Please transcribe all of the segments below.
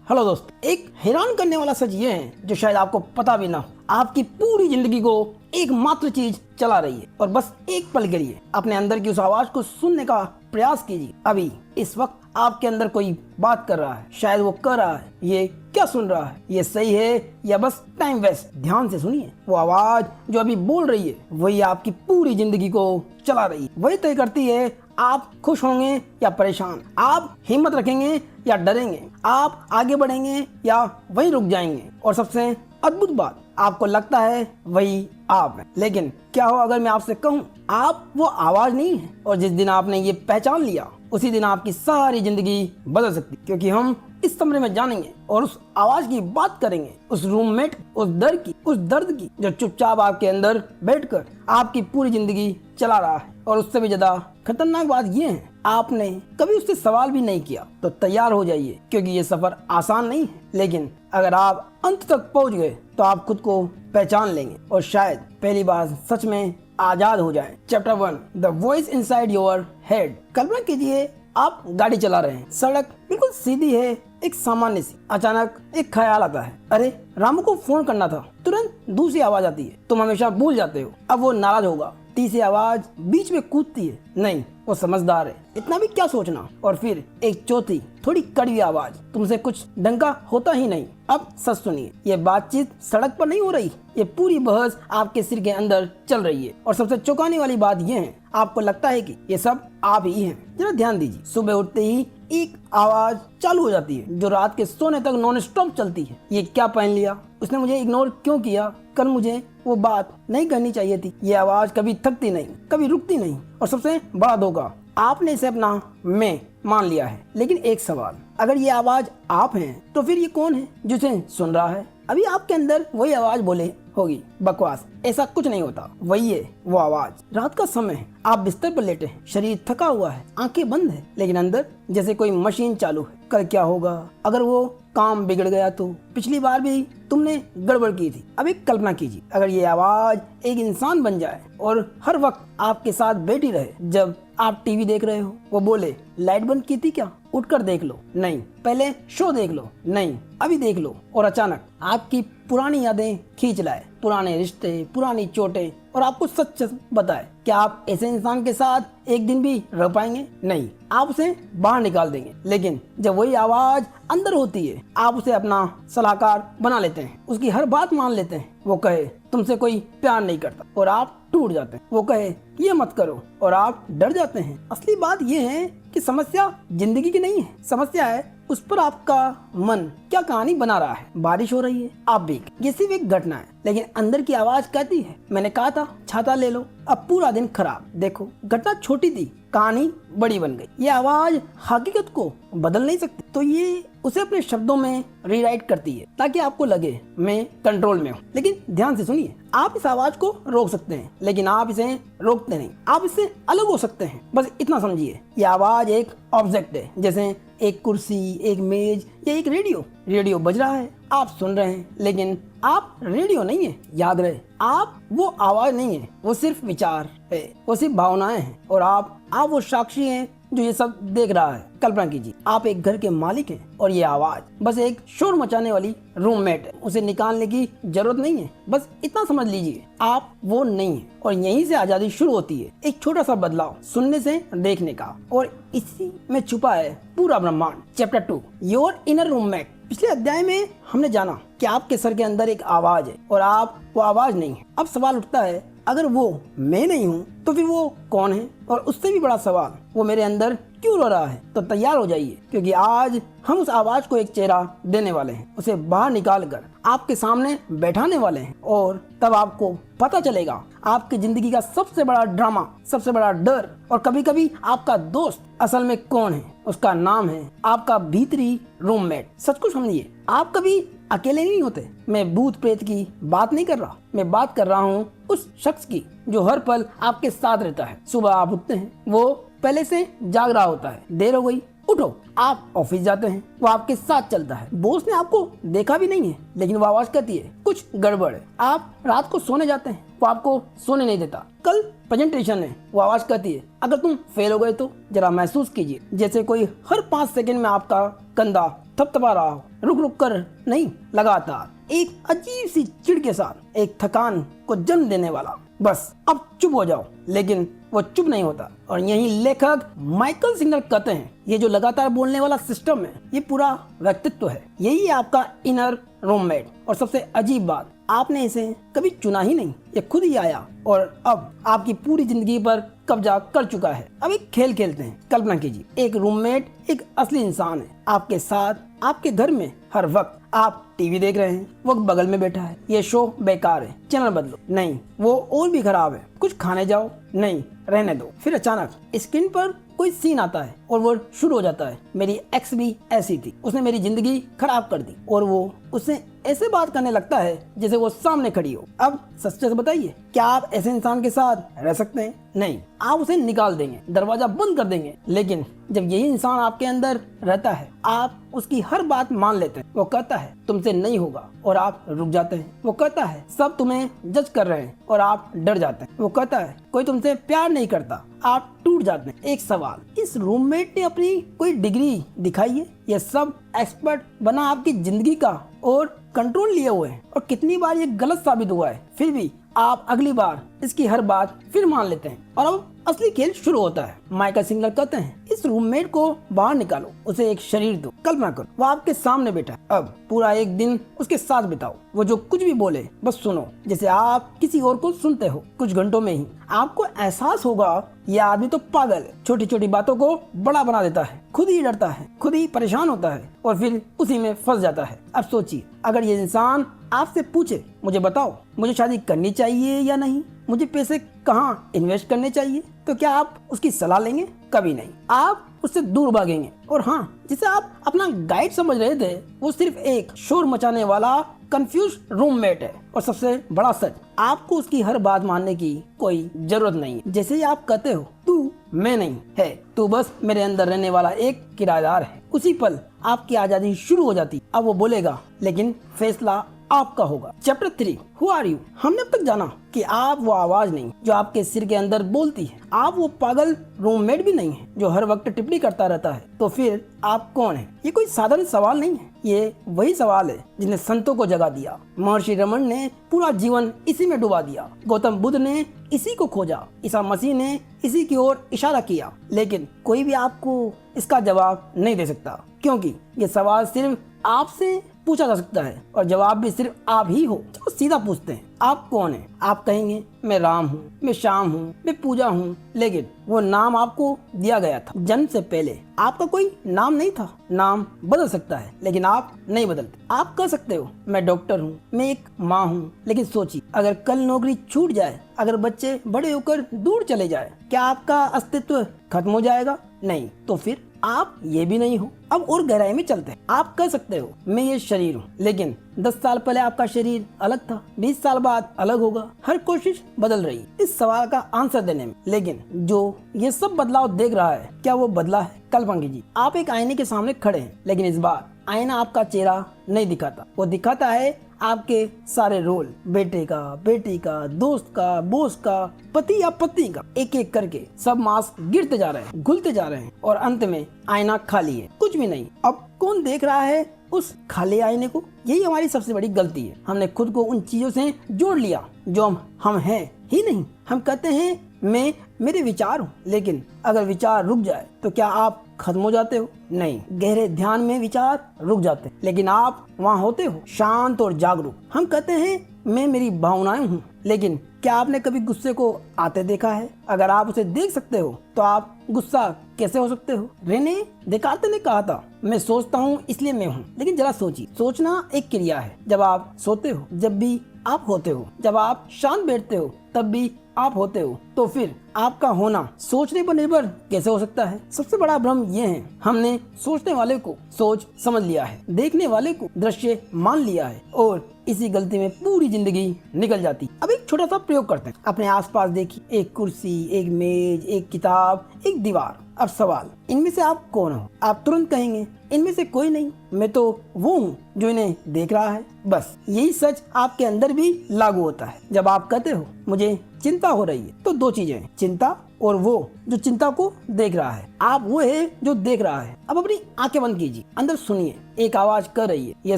Hello दोस्त, एक हैरान करने वाला सच ये है जो शायद आपको पता भी ना हो। आपकी पूरी जिंदगी को एकमात्र चीज चला रही है और बस एक पल के लिए अपने अंदर की उस आवाज को सुनने का प्रयास कीजिए। अभी इस वक्त आपके अंदर कोई बात कर रहा है, शायद वो कह रहा है ये क्या सुन रहा है, ये सही है या बस टाइम वेस्ट। ध्यान से सुनिए, वो आवाज जो अभी बोल रही है वही आपकी पूरी जिंदगी को चला रही है। वही तय करती है आप खुश होंगे या परेशान, आप हिम्मत रखेंगे या डरेंगे, आप आगे बढ़ेंगे या वहीं रुक जाएंगे। और सबसे अद्भुत बात, आपको लगता है वही आप हैं, लेकिन क्या हो अगर मैं आपसे कहूं आप वो आवाज नहीं है। और जिस दिन आपने ये पहचान लिया उसी दिन आपकी सारी जिंदगी बदल सकती, क्योंकि हम इस कमरे में जानेंगे और उस आवाज की बात करेंगे, उस रूममेट, उस दर्द की जो चुपचाप आपके अंदर बैठकर आपकी पूरी जिंदगी चला रहा है। और उससे भी ज्यादा खतरनाक बात ये है, आपने कभी उससे सवाल भी नहीं किया। तो तैयार हो जाइए, क्योंकि ये सफर आसान नहीं है, लेकिन अगर आप अंत तक पहुंच गए तो आप खुद को पहचान लेंगे और शायद पहली बार सच में आजाद हो जाएं। Chapter 1, the voice inside your head. कल्पना कीजिए आप गाड़ी चला रहे हैं, सड़क बिल्कुल सीधी है, एक सामान्य सी। अचानक एक ख्याल आता है, अरे रामू को फोन करना था। तुरंत दूसरी आवाज आती है, तुम हमेशा भूल जाते हो, अब वो नाराज होगा। तीसरी आवाज बीच में कूदती है, नहीं वो समझदार है, इतना भी क्या सोचना। और फिर एक चौथी थोड़ी कड़वी आवाज, तुमसे कुछ ढंग का होता ही नहीं। अब सच सुनिए, ये बातचीत सड़क पर नहीं हो रही, ये पूरी बहस आपके सिर के अंदर चल रही है। और सबसे चौंकाने वाली बात ये है, आपको लगता है कि ये सब आप ही हैं। जरा ध्यान दीजिए, सुबह उठते ही एक आवाज चालू हो जाती है जो रात के सोने तक नॉन स्टॉप चलती है। ये क्या पहन लिया, उसने मुझे इग्नोर क्यों किया, कल मुझे वो बात नहीं करनी चाहिए थी। ये आवाज कभी थकती नहीं, कभी रुकती नहीं। और सबसे बड़ा धोखा, आपने इसे अपना मैं मान लिया है। लेकिन एक सवाल, अगर ये आवाज आप हैं तो फिर ये कौन है जिसे सुन रहा है? अभी आपके अंदर वही आवाज बोले होगी, बकवास, ऐसा कुछ नहीं होता। वही है वो आवाज। रात का समय है, आप बिस्तर पर लेटे हैं, शरीर थका हुआ है, आंखें बंद है, लेकिन अंदर जैसे कोई मशीन चालू है। कल क्या होगा अगर वो काम बिगड़ गया तो? पिछली बार भी तुमने गड़बड़ की थी। अब एक कल्पना कीजिए, अगर ये आवाज एक इंसान बन जाए और हर वक्त आपके साथ बैठी रहे। जब आप टीवी देख रहे हो वो बोले, लाइट बंद की थी क्या, उठकर देख लो, नहीं, पहले शो देख लो, नहीं, अभी देख लो। और अचानक आपकी पुरानी यादें खींच लाए, पुराने रिश्ते, पुरानी चोटें, और आपको सच बताए, क्या आप ऐसे इंसान के साथ एक दिन भी रह पाएंगे? नहीं, आप उसे बाहर निकाल देंगे। लेकिन जब वही आवाज अंदर होती है, आप उसे अपना सलाहकार बना लेते हैं, उसकी हर बात मान लेते हैं। वो कहे तुमसे कोई प्यार नहीं करता और आप टूट जाते हैं। वो कहे ये मत करो और आप डर जाते हैं। असली बात ये है कि समस्या जिंदगी की नहीं है, समस्या है उस पर आपका मन क्या कहानी बना रहा है। बारिश हो रही है, आप भीग, ये सिर्फ एक घटना है, लेकिन अंदर की आवाज कहती है, मैंने कहा था छाता ले लो, अब पूरा दिन खराब। देखो, घटना छोटी थी, कहानी बड़ी बन गई। ये आवाज हकीकत को बदल नहीं सकती, तो ये उसे अपने शब्दों में रीराइट करती है ताकि आपको लगे मैं कंट्रोल में हूँ। लेकिन ध्यान से सुनिए, आप इस आवाज को रोक सकते हैं, लेकिन आप इसे रोकते नहीं। आप इससे अलग हो सकते हैं, बस इतना समझिए। ये आवाज एक ऑब्जेक्ट है, जैसे एक कुर्सी, एक मेज या एक रेडियो। रेडियो बज रहा है, आप सुन रहे हैं, लेकिन आप रेडियो नहीं है। याद रहे, आप वो आवाज नहीं है, वो सिर्फ विचार है, वो सिर्फ भावनाएं हैं, और आप वो साक्षी हैं जो ये सब देख रहा है। कल्पना कीजिए, आप एक घर के मालिक हैं और ये आवाज बस एक शोर मचाने वाली रूममेट है। उसे निकालने की जरूरत नहीं है, बस इतना समझ लीजिए, आप वो नहीं है। और यहीं से आजादी शुरू होती है, एक छोटा सा बदलाव, सुनने से देखने का, और इसी में छुपा है पूरा ब्रह्मांड। Chapter 2, your inner roommate. पिछले अध्याय में हमने जाना कि आपके सर के अंदर एक आवाज है और आप वो आवाज नहीं है। अब सवाल उठता है, अगर वो मैं नहीं हूँ तो फिर वो कौन है? और उससे भी बड़ा सवाल, वो मेरे अंदर क्यों रो रहा है? तो तैयार हो जाइए, क्योंकि आज हम उस आवाज को एक चेहरा देने वाले हैं, उसे बाहर निकाल कर आपके सामने बैठाने वाले हैं। और तब आपको पता चलेगा आपकी जिंदगी का सबसे बड़ा ड्रामा, सबसे बड़ा डर, और कभी कभी आपका दोस्त असल में कौन है। उसका नाम है आपका भीतरी रूममेट। सच को समझिए, आप कभी अकेले नहीं होते। मैं भूत प्रेत की बात नहीं कर रहा, मैं बात कर रहा हूँ उस शख्स की जो हर पल आपके साथ रहता है। सुबह आप उठते हैं, वो पहले से जाग रहा होता है, देर हो गई, उठो। आप ऑफिस जाते हैं, वो आपके साथ चलता है। बॉस ने आपको देखा भी नहीं है, लेकिन वो आवाज कहती है कुछ गड़बड़ है। आप रात को सोने जाते हैं, वो आपको सोने नहीं देता। कल प्रेजेंटेशन है, वो आवाज कहती है अगर तुम फेल हो गए तो जरा महसूस कीजिए, जैसे कोई हर 5 सेकंड में आपका कंधा थपथपा रहा हो, रुक रुक कर नहीं, लगातार, एक अजीब सी चिढ़ के साथ, एक थकान को जन्म देने वाला। बस अब चुप हो जाओ। लेकिन वो चुप नहीं होता, और यही लेखक माइकल सिग्नर कहते हैं, ये जो लगातार बोलने वाला सिस्टम है, ये पूरा व्यक्तित्व है, यही है आपका इनर रूममेट। और सबसे अजीब बात, आपने इसे कभी चुना ही नहीं, ये खुद ही आया और अब आपकी पूरी जिंदगी पर कब्जा कर चुका है। अब एक खेल खेलते हैं। कल्पना कीजिए, एक रूममेट एक असली इंसान है, आपके साथ, आपके घर में हर वक्त। आप टीवी देख रहे हैं, वो बगल में बैठा है, ये शो बेकार है, चैनल बदलो, नहीं वो और भी खराब है, कुछ खाने जाओ, नहीं रहने दो। फिर अचानक स्क्रीन पर कोई सीन आता है और वो शुरू हो जाता है, मेरी एक्स भी ऐसी थी, उसने मेरी जिंदगी खराब कर दी, और वो उससे ऐसे बात करने लगता है जैसे वो सामने खड़ी हो। अब सच से बताइए, क्या आप ऐसे इंसान के साथ रह सकते हैं? नहीं, आप उसे निकाल देंगे, दरवाजा बंद कर देंगे। लेकिन जब यही इंसान आपके अंदर रहता है, आप उसकी हर बात मान लेते हैं। वो कहता है तुमसे नहीं होगा, और आप रुक जाते हैं। वो कहता है सब तुम्हें जज कर रहे हैं, और आप डर जाते हैं। वो कहता है कोई तुमसे प्यार नहीं करता, आप टूट जाते हैं। एक सवाल, इस रूममेट ने अपनी कोई डिग्री दिखाई है? ये सब एक्सपर्ट बना आपकी जिंदगी का और कंट्रोल लिए हुए हैं, और कितनी बार ये गलत साबित हुआ है, फिर भी आप अगली बार इसकी हर बात फिर मान लेते हैं। और अब असली खेल शुरू होता है। माइकल सिग्नर कहते हैं, इस रूममेट को बाहर निकालो, उसे एक शरीर दो। कल्पना करो वो आपके सामने बैठा है, अब पूरा एक दिन उसके साथ बिताओ। वो जो कुछ भी बोले बस सुनो, जैसे आप किसी और को सुनते हो। कुछ घंटों में ही आपको एहसास होगा ये आदमी तो पागल है, छोटी छोटी बातों को बड़ा बना देता है, खुद ही डरता है, खुद ही परेशान होता है, और फिर उसी में फंस जाता है। अब सोचिए, अगर ये इंसान आपसे पूछे, मुझे बताओ मुझे शादी करनी चाहिए या नहीं, मुझे पैसे कहाँ इन्वेस्ट करने चाहिए, तो क्या आप उसकी सलाह लेंगे? कभी नहीं, आप उससे दूर भागेंगे। और हाँ, जिसे आप अपना गाइड समझ रहे थे, वो सिर्फ एक शोर मचाने वाला कंफ्यूज रूममेट है। और सबसे बड़ा सच, आपको उसकी हर बात मानने की कोई जरूरत नहीं है। जैसे ही आप कहते हो तू मैं नहीं है, तू बस मेरे अंदर रहने वाला एक किराएदार है, उसी पल आपकी आजादी शुरू हो जाती। अब वो बोलेगा, लेकिन फैसला आपका होगा। Chapter 3, who are you? हमने अब तक जाना कि आप वो आवाज नहीं जो आपके सिर के अंदर बोलती है, आप वो पागल रूममेट भी नहीं है जो हर वक्त टिप्पणी करता रहता है। तो फिर आप कौन है? ये कोई साधारण सवाल नहीं है, ये वही सवाल है जिसने संतों को जगा दिया। महर्षि रमन ने पूरा जीवन इसी में डुबा दिया, गौतम बुद्ध ने इसी को खोजा, ईसा मसीह ने इसी की ओर इशारा किया। लेकिन कोई भी आपको इसका जवाब नहीं दे सकता, क्योंकि ये सवाल सिर्फ आपसे पूछा जा सकता है, और जवाब भी सिर्फ आप ही हो जो सीधा पूछते हैं। आप कौन हैं? आप कहेंगे मैं राम हूँ, मैं श्याम हूँ, मैं पूजा हूँ। लेकिन वो नाम आपको दिया गया था जन्म से पहले, आपका कोई नाम नहीं था। नाम बदल सकता है, लेकिन आप नहीं बदलते। आप कह सकते हो मैं डॉक्टर हूँ, मैं एक माँ हूँ, लेकिन सोचिए, अगर कल नौकरी छूट जाए, अगर बच्चे बड़े होकर दूर चले जाए, क्या आपका अस्तित्व खत्म हो जाएगा? नहीं। तो फिर आप ये भी नहीं हो। अब और गहराई में चलते हैं। आप कह सकते हो मैं ये शरीर हूँ, लेकिन 10 साल पहले आपका शरीर अलग था, 20 साल बाद अलग होगा। हर कोशिश बदल रही है इस सवाल का आंसर देने में, लेकिन जो ये सब बदलाव देख रहा है, क्या वो बदला है? कल्पना कीजिए, आप एक आईने के सामने खड़े हैं, लेकिन इस बार आईना आपका चेहरा नहीं दिखाता, वो दिखाता है आपके सारे रोल, बेटे का, बेटी का, दोस्त का, बॉस का, पति या पत्नी का। एक एक करके सब मास्क गिरते जा रहे हैं, घुलते जा रहे हैं, और अंत में आईना खाली है, कुछ भी नहीं। अब कौन देख रहा है उस खाली आईने को? यही हमारी सबसे बड़ी गलती है। हमने खुद को उन चीजों से जोड़ लिया जो हम हैं ही नहीं। हम कहते हैं मैं मेरे विचार हूँ, लेकिन अगर विचार रुक जाए तो क्या आप खत्म हो जाते हो? नहीं, गहरे ध्यान में विचार रुक जाते हैं, लेकिन आप वहाँ होते हो, शांत और जागरूक। हम कहते हैं मैं मेरी भावनाएं हूँ, लेकिन क्या आपने कभी गुस्से को आते देखा है? अगर आप उसे देख सकते हो तो आप गुस्सा कैसे हो सकते हो? रेने देकार्ते ने कहा था मैं सोचता हूँ इसलिए मैं हूँ। लेकिन जरा सोचिए, सोचना एक क्रिया है। जब आप सोते हो जब भी आप होते हो, जब आप शांत बैठते हो तब भी आप होते हो, तो फिर आपका होना सोचने पर निर्भर कैसे हो सकता है? सबसे बड़ा भ्रम ये है, हमने सोचने वाले को सोच समझ लिया है, देखने वाले को दृश्य मान लिया है, और इसी गलती में पूरी जिंदगी निकल जाती। अब एक छोटा सा प्रयोग करते हैं। अपने आसपास देखिए, एक कुर्सी, एक मेज, एक किताब, एक दीवार। अब सवाल, इनमें से आप कौन हो? आप तुरंत कहेंगे इनमें से कोई नहीं, मैं तो वो हूँ जो इन्हें देख रहा है। बस यही सच आपके अंदर भी लागू होता है। जब आप कहते हो मुझे चिंता हो रही है, तो दो चीजें, चिंता और वो जो चिंता को देख रहा है। आप वो है जो देख रहा है। अब अपनी आंखें बंद कीजिए, अंदर सुनिए, एक आवाज कर रही है, ये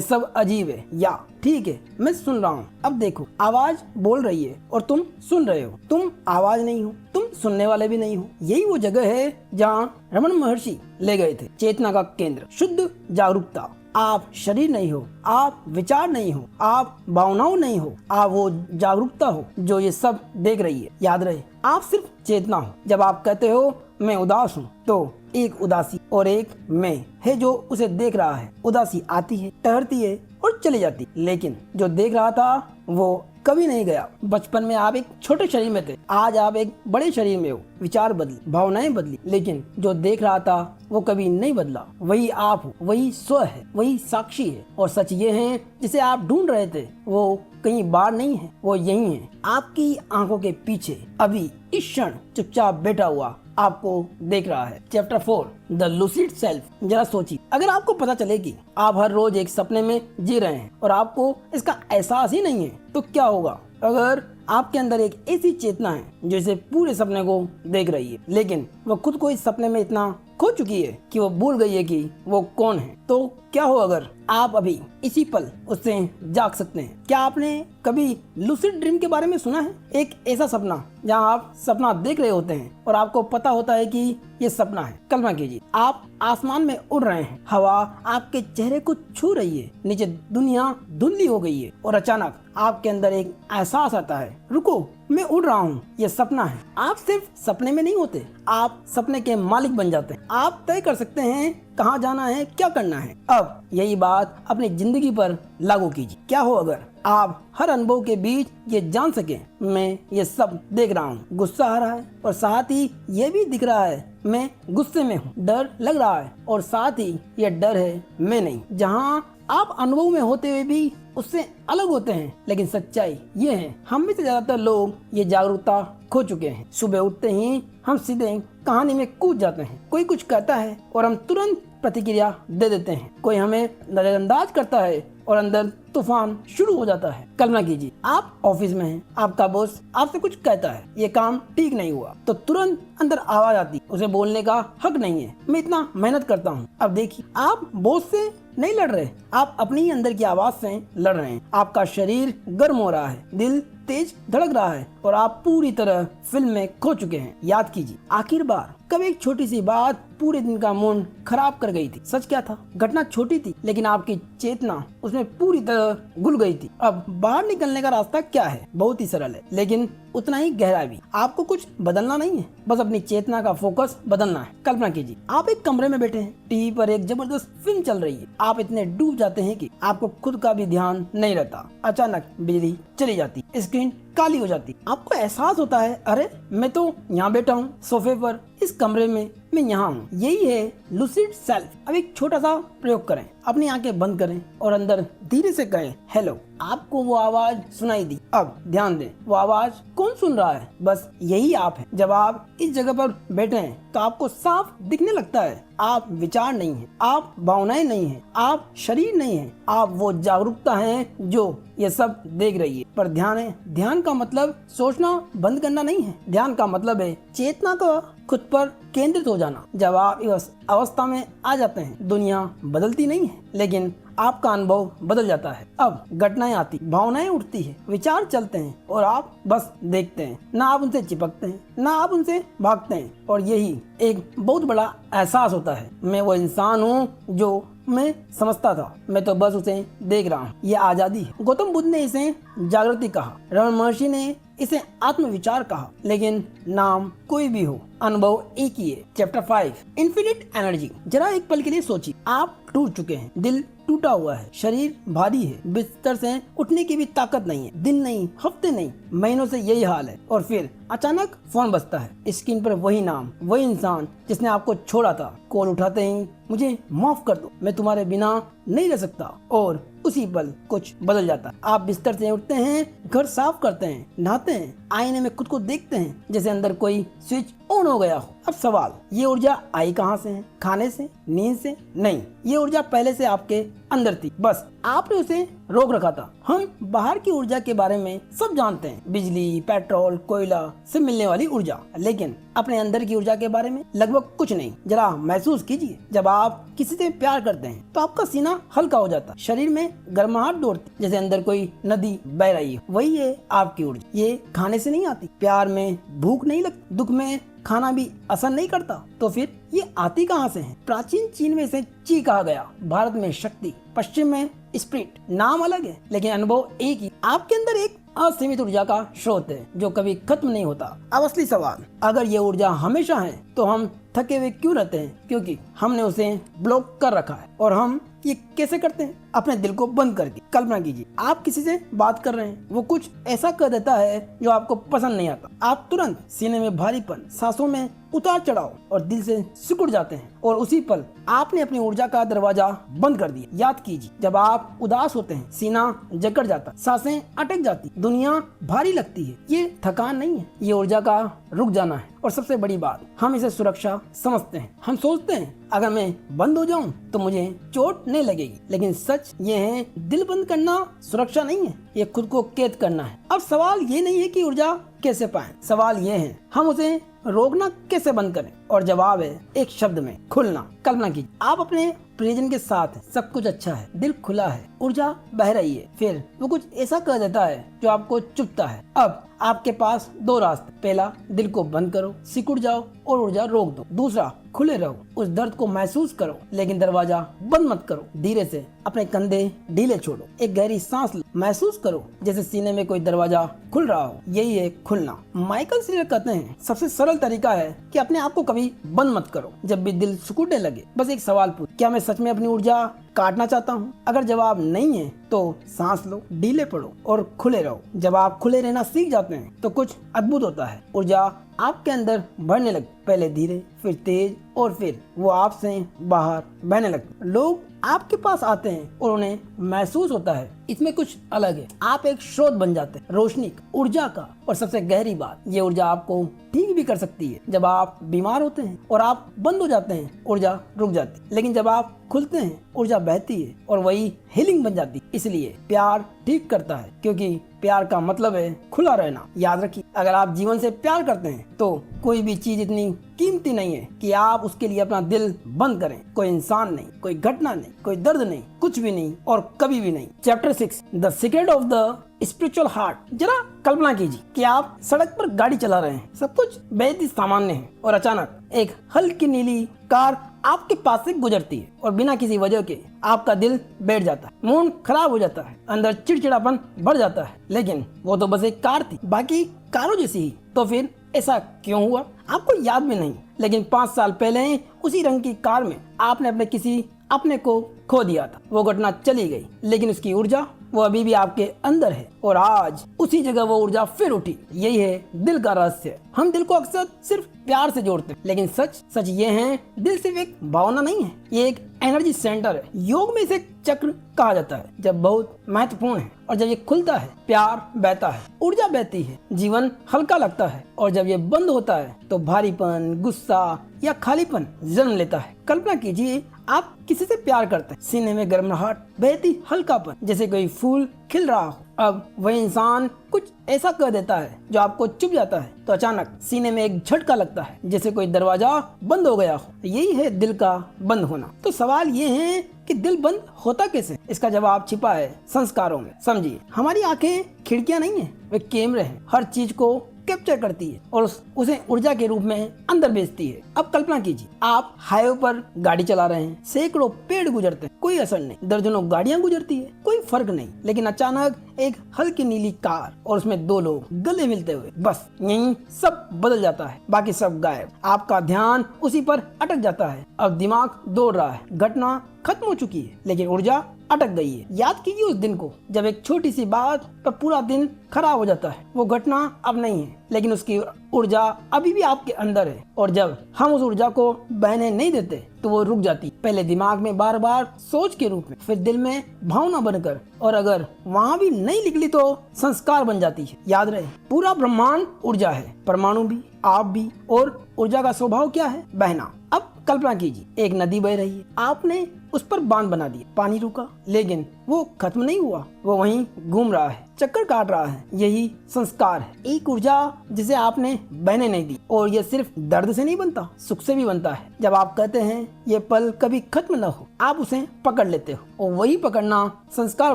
सब अजीब है या ठीक है मैं सुन रहा हूँ। अब देखो, आवाज बोल रही है और तुम सुन रहे हो। तुम आवाज नहीं हो, तुम सुनने वाले भी नहीं हो। यही वो जगह है जहाँ रमन महर्षि ले गए थे। चेतना का केंद्र, शुद्ध जागरूकता। आप शरीर नहीं हो, आप विचार नहीं हो, आप भावनाओं नहीं हो, आप वो जागरूकता हो जो ये सब देख रही है। याद रहे, आप सिर्फ चेतना हो। जब आप कहते हो मैं उदास हूँ, तो एक उदासी और एक मैं है जो उसे देख रहा है। उदासी आती है, ठहरती है और चली जाती, लेकिन जो देख रहा था वो कभी नहीं गया। बचपन में आप एक छोटे शरीर में थे, आज आप एक बड़े शरीर में हो। विचार बदले, भावनाएं बदली, लेकिन जो देख रहा था वो कभी नहीं बदला। वही आप हो, वही स्व है, वही साक्षी है। और सच ये है जिसे आप ढूंढ रहे थे, वो कहीं बाहर नहीं है, वो यही है, आपकी आंखों के पीछे। अभी इस क्षण चुपचाप बैठा हुआ आपको देख रहा है। Chapter 4, the lucid self. जरा सोचिए, अगर आपको पता चले कि आप हर रोज एक सपने में जी रहे हैं और आपको इसका एहसास ही नहीं है, तो क्या होगा? अगर आपके अंदर एक ऐसी चेतना है जो इसे पूरे सपने को देख रही है, लेकिन वो खुद को इस सपने में इतना खो चुकी है कि वो भूल गई है कि वो कौन है, तो क्या हो अगर आप अभी इसी पल उससे जाग सकते हैं? क्या आपने कभी लूसिड ड्रीम के बारे में सुना है? एक ऐसा सपना जहां आप सपना देख रहे होते हैं और आपको पता होता है कि ये सपना है। कल्पना कीजिए, आप आसमान में उड़ रहे हैं, हवा आपके चेहरे को छू रही है, नीचे दुनिया धुंधली हो गई है और अचानक आपके अंदर एक एहसास आता है, रुको, मैं उड़ रहा हूँ, ये सपना है। आप सिर्फ सपने में नहीं होते, आप सपने के मालिक बन जाते हैं। आप तय कर सकते हैं कहाँ जाना है, क्या करना है। अब यही बात अपनी जिंदगी पर लागू कीजिए। क्या हो अगर आप हर अनुभव के बीच ये जान सके, मैं ये सब देख रहा हूँ, गुस्सा आ रहा है और साथ ही ये भी दिख रहा है मैं गुस्से में हूँ, डर लग रहा है और साथ ही ये डर है मैं नहीं। जहाँ आप अनुभव में होते हुए भी उससे अलग होते हैं, लेकिन सच्चाई ये है, हम में से ज्यादातर लोग ये जागरूकता खो चुके हैं। सुबह उठते ही हम सीधे कहानी में कूद जाते हैं। कोई कुछ कहता है और हम तुरंत प्रतिक्रिया दे देते हैं। कोई हमें नजरअंदाज करता है और अंदर तूफान शुरू हो जाता है। कल्पना कीजिए, आप ऑफिस में हैं, आपका बॉस आपसे कुछ कहता है, ये काम ठीक नहीं हुआ, तो तुरंत अंदर आवाज आती, उसे बोलने का हक नहीं है, मैं इतना मेहनत करता हूँ। अब देखिए, आप बॉस से नहीं लड़ रहे, आप अपनी ही अंदर की आवाज से लड़ रहे हैं। आपका शरीर गर्म हो रहा है, दिल तेज धड़क रहा है और आप पूरी तरह फिल्म में खो चुके हैं। याद कीजिए, आखिर बार कब एक छोटी सी बात पूरे दिन का मूड खराब कर गई थी? सच क्या था? घटना छोटी थी, लेकिन आपकी चेतना उसमें पूरी तरह घुल गई थी। अब बाहर निकलने का रास्ता क्या है? बहुत ही सरल है, लेकिन उतना ही गहरा भी। आपको कुछ बदलना नहीं है, बस अपनी चेतना का फोकस बदलना है। कल्पना कीजिए, आप एक कमरे में बैठे हैं, टीवी पर एक जबरदस्त फिल्म चल रही है, आप इतने डूब जाते हैं कि आपको खुद का भी ध्यान नहीं रहता। अचानक बिजली चली जाती, स्क्रीन काली हो जाती, आपको एहसास होता है, अरे मैं तो यहाँ बैठा हूँ सोफे पर, इस कमरे में मैं यहाँ हूँ। यही है लूसिड सेल्फ। अब एक छोटा सा प्रयोग करें, अपनी आंखें बंद करें और अंदर धीरे से कहें हेलो। आपको वो आवाज सुनाई दी। अब ध्यान दें, वो आवाज कौन सुन रहा है? बस यही आप है। जब आप इस जगह पर बैठे हैं तो आपको साफ दिखने लगता है, आप विचार नहीं है, आप भावनाएं नहीं है, आप शरीर नहीं है, आप वो जागरूकता है जो ये सब देख रही है। पर ध्यान है, ध्यान का मतलब सोचना बंद करना नहीं है, ध्यान का मतलब है चेतना का खुद पर केंद्रित हो जाना। जब आप इस अवस्था में आ जाते हैं, दुनिया बदलती नहीं है, लेकिन आपका अनुभव बदल जाता है। अब घटनाएं आती, भावनाएं उठती है, विचार चलते हैं और आप बस देखते हैं। ना आप उनसे चिपकते हैं, ना आप उनसे भागते हैं। और यही एक बहुत बड़ा एहसास होता है, मैं वो इंसान हूँ जो मैं समझता था, मैं तो बस उसे देख रहा हूँ। ये आजादी है। गौतम बुद्ध ने इसे जागृति कहा, रमन महर्षि ने इसे आत्मविचार कहा, लेकिन नाम कोई भी हो, अनुभव एक ही है। Chapter 5, infinite energy. जरा एक पल के लिए सोचिए, आप टूट चुके हैं, दिल टूटा हुआ है, शरीर भारी है, बिस्तर से उठने की भी ताकत नहीं है, दिन नहीं, हफ्ते नहीं, महीनों से यही हाल है। और फिर अचानक फोन बजता है, स्क्रीन पर वही नाम, वही इंसान जिसने आपको छोड़ा था। कॉल उठाते ही, मुझे माफ कर दो, मैं तुम्हारे बिना नहीं रह सकता। और उसी पल कुछ बदल जाता है। आप बिस्तर से उठते हैं, घर साफ करते हैं, नहाते हैं, आईने में खुद को देखते हैं जैसे अंदर कोई स्विच ऑन हो गया हो। अब सवाल, ये ऊर्जा आई कहाँ से है? खाने से, नींद से? नहीं, ये ऊर्जा पहले से आपके अंदर थी, बस आपने उसे रोक रखा था। हम बाहर की ऊर्जा के बारे में सब जानते हैं, बिजली, पेट्रोल, कोयला से मिलने वाली ऊर्जा, लेकिन अपने अंदर की ऊर्जा के बारे में लगभग कुछ नहीं। जरा महसूस कीजिए, जब आप किसी से प्यार करते हैं तो आपका सीना हल्का हो जाता है, शरीर में गर्माहट दौड़ती, जैसे अंदर कोई नदी बह रही है। वही है आपकी ऊर्जा। ये खाने से नहीं आती, प्यार में भूख नहीं लगती, दुख में खाना भी असर नहीं करता, तो फिर ये आती कहाँ से है? प्राचीन चीन में इसे ची कहा गया, भारत में शक्ति, पश्चिम में स्पिरिट। नाम अलग है लेकिन अनुभव एक ही। आपके अंदर एक असीमित ऊर्जा का स्रोत है जो कभी खत्म नहीं होता। अब असली सवाल, अगर ये ऊर्जा हमेशा है तो हम थके हुए क्यों रहते हैं? क्योंकि हमने उसे ब्लॉक कर रखा है। और हम ये कैसे करते हैं? अपने दिल को बंद करके। कल्पना कीजिए आप किसी से बात कर रहे हैं, वो कुछ ऐसा कह देता है जो आपको पसंद नहीं आता। आप तुरंत सीने में भारीपन, सांसों में उतार चढ़ाव और दिल से सिकुड़ जाते हैं, और उसी पल आपने अपनी ऊर्जा का दरवाजा बंद कर दिया। याद कीजिए, जब आप उदास होते हैं सीना जकड़ जाता, सांसें अटक जाती, दुनिया भारी लगती है। ये थकान नहीं है, ये ऊर्जा का रुक जाना है। और सबसे बड़ी बात, हम इसे सुरक्षा समझते हैं। हम सोचते हैं अगर मैं बंद हो जाऊं तो मुझे चोट नहीं लगेगी, लेकिन सच ये है, दिल बंद करना सुरक्षा नहीं है, ये खुद को कैद करना है। अब सवाल ये नहीं है कि ऊर्जा कैसे पाएं, सवाल ये है हम उसे रोकना कैसे बंद करें। और जवाब है एक शब्द में, खुलना। कल्पना कीजिए आप अपने प्रियजन के साथ हैं, सब कुछ अच्छा है, दिल खुला है, ऊर्जा बह रही है, फिर वो कुछ ऐसा कह देता है जो आपको चुभता है। अब आपके पास दो रास्ते, पहला दिल को बंद करो, सिकुड़ जाओ और ऊर्जा रोक दो। दूसरा खुले रहो, उस दर्द को महसूस करो लेकिन दरवाजा बंद मत करो। धीरे से अपने कंधे ढीले छोड़ो, एक गहरी सांस लो, महसूस करो जैसे सीने में कोई दरवाजा खुल रहा हो। यही है खुलना। माइकल सीलर कहते हैं सबसे सरल तरीका है कि अपने आप को कभी बंद मत करो। जब भी दिल सिकुड़ने लगे बस एक सवाल पूछ, क्या मैं सच में अपनी ऊर्जा काटना चाहता हूँ? अगर जवाब नहीं है तो सांस लो, ढीले पड़ो और खुले रहो। जब आप खुले रहना सीख जाते हैं तो कुछ अद्भुत होता है। ऊर्जा आपके अंदर बढ़ने लगती, पहले धीरे, फिर तेज, और फिर वो आपसे बाहर बहने लगती। लोग आपके पास आते हैं और उन्हें महसूस होता है इसमें कुछ अलग है। आप एक स्रोत बन जाते हैं, रोशनी, ऊर्जा का। और सबसे गहरी बात, ये ऊर्जा आपको ठीक भी कर सकती है। जब आप बीमार होते हैं और आप बंद हो जाते हैं, ऊर्जा रुक जाती है, लेकिन जब आप खुलते हैं ऊर्जा बहती है और वही हीलिंग बन जाती है। इसलिए प्यार ठीक करता है, क्योंकि प्यार का मतलब है खुला रहना। याद रखिए, अगर आप जीवन से प्यार करते हैं तो कोई भी चीज इतनी कीमती नहीं है कि आप उसके लिए अपना दिल बंद करें। कोई इंसान नहीं, कोई घटना नहीं, कोई दर्द नहीं, कुछ भी नहीं और कभी भी नहीं। Chapter 6, the secret of the spiritual heart. जरा कल्पना कीजिए कि आप सड़क पर गाड़ी चला रहे हैं, सब कुछ बेहद ही सामान्य है और अचानक एक हल्की नीली कार आपके पास से गुजरती है और बिना किसी वजह के आपका दिल बैठ जाता है, मूड खराब हो जाता है, अंदर चिड़चिड़ापन बढ़ जाता है। लेकिन वो तो बस एक कार थी, बाकी कारों जैसी ही। तो फिर ऐसा क्यों हुआ? आपको याद भी नहीं, लेकिन 5 साल पहले उसी रंग की कार में आपने अपने किसी अपने को खो दिया था। वो घटना चली गई, लेकिन उसकी ऊर्जा वो अभी भी आपके अंदर है और आज उसी जगह वो ऊर्जा फिर उठी। यही है दिल का रहस्य। हम दिल को अक्सर सिर्फ प्यार से जोड़ते हैं, लेकिन सच ये है, दिल सिर्फ एक भावना नहीं है, ये एक एनर्जी सेंटर है। योग में इसे चक्र कहा जाता है, जब बहुत महत्वपूर्ण है। और जब ये खुलता है, प्यार बहता है, ऊर्जा बहती है, जीवन हल्का लगता है। और जब ये बंद होता है तो भारीपन, गुस्सा या खालीपन जन्म लेता है। कल्पना कीजिए आप किसी से प्यार करते हैं, सीने में गर्माहट, बहती हल्कापन, जैसे कोई फूल खिल रहा हो। अब वह इंसान कुछ ऐसा कह देता है जो आपको चुभ जाता है, तो अचानक सीने में एक झटका लगता है, जैसे कोई दरवाजा बंद हो गया हो। यही है दिल का बंद होना। तो सवाल ये है कि दिल बंद होता कैसे? इसका जवाब छिपा है संस्कारों में। समझिए, हमारी आंखें खिड़कियां नहीं है, वे कैमरे हैं। हर चीज को कैप्चर करती है और उसे ऊर्जा के रूप में अंदर भेजती है। अब कल्पना कीजिए आप हाईवे पर गाड़ी चला रहे हैं, सैकड़ों पेड़ गुजरते हैं, कोई असर नहीं, दर्जनों गाड़ियां गुजरती है, कोई फर्क नहीं। लेकिन अचानक एक हल्की नीली कार और उसमें 2 लोग गले मिलते हुए, बस यहीं सब बदल जाता है, बाकी सब गायब। आपका ध्यान उसी पर अटक जाता है। अब दिमाग दौड़ रहा है, घटना खत्म हो चुकी है, लेकिन ऊर्जा अटक गई है। याद कीजिए उस दिन को जब एक छोटी सी बात पर पूरा दिन खराब हो जाता है। वो घटना अब नहीं है, लेकिन उसकी ऊर्जा अभी भी आपके अंदर है। और जब हम उस ऊर्जा को बहने नहीं देते तो वो रुक जाती, पहले दिमाग में बार बार सोच के रूप में, फिर दिल में भावना बनकर, और अगर वहाँ भी नहीं निकली तो संस्कार बन जाती है। याद रहे, पूरा ब्रह्मांड ऊर्जा है, परमाणु भी, आप भी। और ऊर्जा का स्वभाव क्या है? बहना। अब कल्पना कीजिए एक नदी बह रही है, आपने उस पर बांध बना दिया। पानी रुका, लेकिन वो खत्म नहीं हुआ, वो वहीं घूम रहा है, चक्कर काट रहा है। यही संस्कार है, एक ऊर्जा जिसे आपने बहने नहीं दी। और ये सिर्फ दर्द से नहीं बनता, सुख से भी बनता है। जब आप कहते हैं ये पल कभी खत्म न हो, आप उसे पकड़ लेते हो और वही पकड़ना संस्कार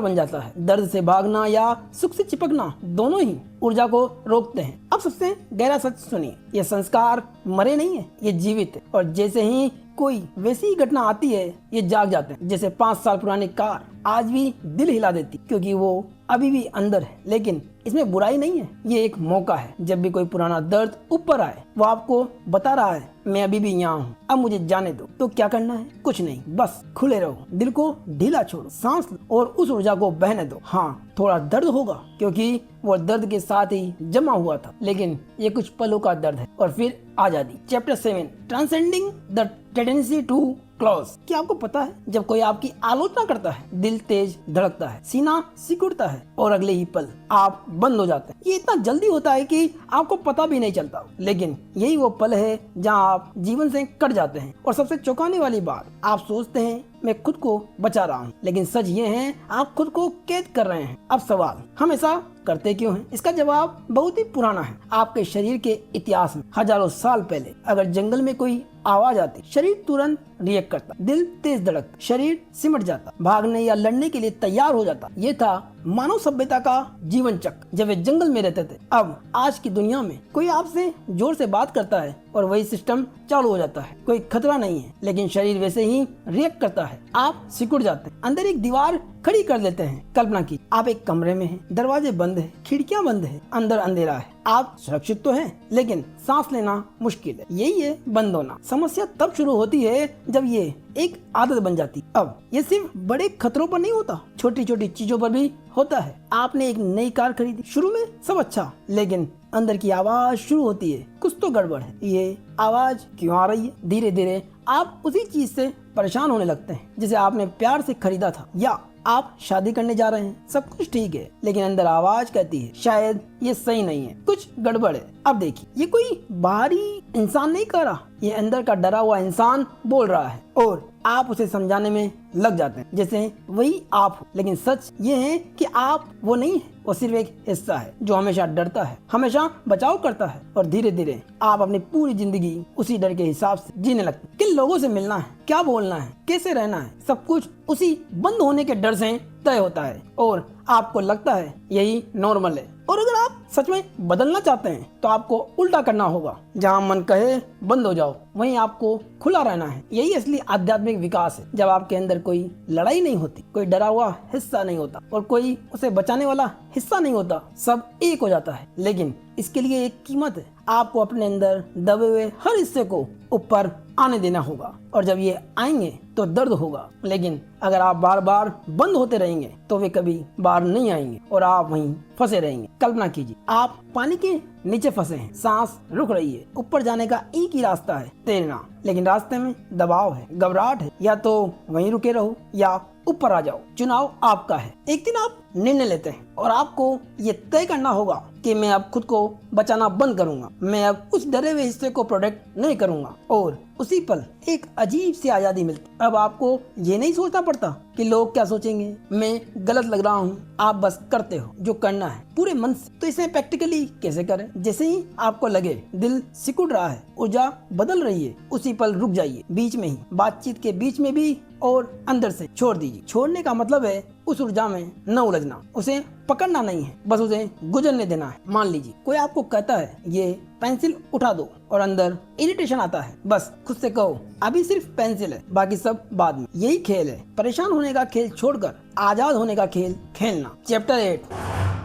बन जाता है। दर्द से भागना या सुख से चिपकना, दोनों ही ऊर्जा को रोकते हैं। अब सबसे गहरा सच सुनिए, ये संस्कार मरे नहीं है, ये जीवित है। और जैसे ही कोई वैसी ही घटना आती है, ये जाग जाते हैं। जैसे 5 साल पुरानी कार आज भी दिल हिला देती, क्योंकि वो अभी भी अंदर है। लेकिन इसमें बुराई नहीं है, ये एक मौका है। जब भी कोई पुराना दर्द ऊपर आए, वो आपको बता रहा है मैं अभी भी यहाँ हूँ, अब मुझे जाने दो। तो क्या करना है? कुछ नहीं, बस खुले रहो, दिल को ढीला छोड़ो, सांस लो और उस ऊर्जा को बहने दो। हाँ, थोड़ा दर्द होगा, क्योंकि वो दर्द के साथ ही जमा हुआ था, लेकिन ये कुछ पलों का दर्द है। और फिर आजादी। Chapter 7, transcending the tendency to close. क्या आपको पता है, जब कोई आपकी आलोचना करता है, दिल तेज धड़कता है, सीना सिकुड़ता है और अगले ही पल आप बंद हो जाते हैं। ये इतना जल्दी होता है कि आपको पता भी नहीं चलता। लेकिन यही वो पल है जहां आप जीवन से कट जाते हैं। और सबसे चौंकाने वाली बात, आप सोचते हैं मैं खुद को बचा रहा हूँ, लेकिन सच ये है आप खुद को कैद कर रहे हैं। अब सवाल, हम ऐसा करते क्यों हैं? इसका जवाब बहुत ही पुराना है। आपके शरीर के इतिहास में हजारों साल पहले अगर जंगल में कोई आवाज आती, शरीर तुरंत रिएक्ट करता, दिल तेज धड़कता, शरीर सिमट जाता, भागने या लड़ने के लिए तैयार हो जाता। ये था मानव सभ्यता का जीवन चक्र जब वे जंगल में रहते थे। अब आज की दुनिया में कोई आपसे जोर से बात करता है और वही सिस्टम चालू हो जाता है। कोई खतरा नहीं है, लेकिन शरीर वैसे ही रिएक्ट करता है। आप सिकुड़ जाते हैं, अंदर एक दीवार खड़ी कर देते हैं। कल्पना की आप एक कमरे में हैं, दरवाजे बंद है, खिड़कियां बंद है, अंदर अंधेरा है। आप सुरक्षित तो हैं, लेकिन सांस लेना मुश्किल है। यही है बंद होना। समस्या तब शुरू होती है जब ये एक आदत बन जाती। अब ये सिर्फ बड़े खतरों पर नहीं होता, छोटी छोटी चीजों पर भी होता है। आपने एक नई कार खरीदी, शुरू में सब अच्छा, लेकिन अंदर की आवाज शुरू होती है कुछ तो गड़बड़ है। ये आवाज क्यों आ रही है? धीरे धीरे आप उसी चीज से परेशान होने लगते हैं जिसे आपने प्यार से खरीदा था। या आप शादी करने जा रहे हैं, सब कुछ ठीक है, लेकिन अंदर आवाज कहती है शायद ये सही नहीं है, कुछ गड़बड़ है। अब देखिए, ये कोई बाहरी इंसान नहीं कर रहा, ये अंदर का डरा हुआ इंसान बोल रहा है और आप उसे समझाने में लग जाते हैं जैसे वही आप हो। लेकिन सच ये है कि आप वो नहीं है, वो सिर्फ एक हिस्सा है जो हमेशा डरता है, हमेशा बचाव करता है। और धीरे धीरे आप अपनी पूरी जिंदगी उसी डर के हिसाब से जीने लगते हैं। किन लोगों से मिलना है, क्या बोलना है, कैसे रहना है, सब कुछ उसी बंद होने के डर से तय होता है और आपको लगता है यही नॉर्मल है। और अगर आप सच में बदलना चाहते हैं तो आपको उल्टा करना होगा। जहाँ मन कहे बंद हो जाओ, वहीं आपको खुला रहना है। यही असली आध्यात्मिक विकास है, जब आपके अंदर कोई लड़ाई नहीं होती, कोई डरा हुआ हिस्सा नहीं होता और कोई उसे बचाने वाला हिस्सा नहीं होता, सब एक हो जाता है। लेकिन इसके लिए एक कीमत है, आपको अपने अंदर दबे हुए हर हिस्से को ऊपर आने देना होगा। और जब ये आएंगे तो दर्द होगा, लेकिन अगर आप बार बार बंद होते रहेंगे तो वे कभी बाहर नहीं आएंगे और आप वहीं फंसे रहेंगे। कल्पना कीजिए आप पानी के नीचे फंसे हैं, सांस रुक रही है, ऊपर जाने का एक ही रास्ता है, तैरना। लेकिन रास्ते में दबाव है, घबराहट है, या तो वहीं रुके रहो या ऊपर आ जाओ। चुनाव आपका है। एक दिन आप निर्णय लेते हैं और आपको ये तय करना होगा कि मैं अब खुद को बचाना बंद करूंगा, मैं अब उस डरे हुए हिस्से को प्रोटेक्ट नहीं करूंगा। और उसी पल एक अजीब सी आजादी मिलती। अब आपको ये नहीं सोचना पड़ता कि लोग क्या सोचेंगे, मैं गलत लग रहा हूँ। आप बस करते हो जो करना है पूरे मन से। तो इसे प्रैक्टिकली कैसे करें? जैसे ही आपको लगे दिल सिकुड़ रहा है, ऊर्जा बदल रही है, उसी पल रुक जाइए, बीच में ही, बातचीत के बीच में भी, और अंदर से छोड़ दीजिए। छोड़ने का मतलब है उस ऊर्जा में न उलझना, उसे पकड़ना नहीं है, बस उसे गुजरने देना है। मान लीजिए कोई आपको कहता है ये पेंसिल उठा दो और अंदर इरिटेशन आता है, बस खुद से कहो अभी सिर्फ पेंसिल है, बाकी सब बाद में। यही खेल है, परेशान होने का खेल छोड़कर आजाद होने का खेल खेलना। चैप्टर 8,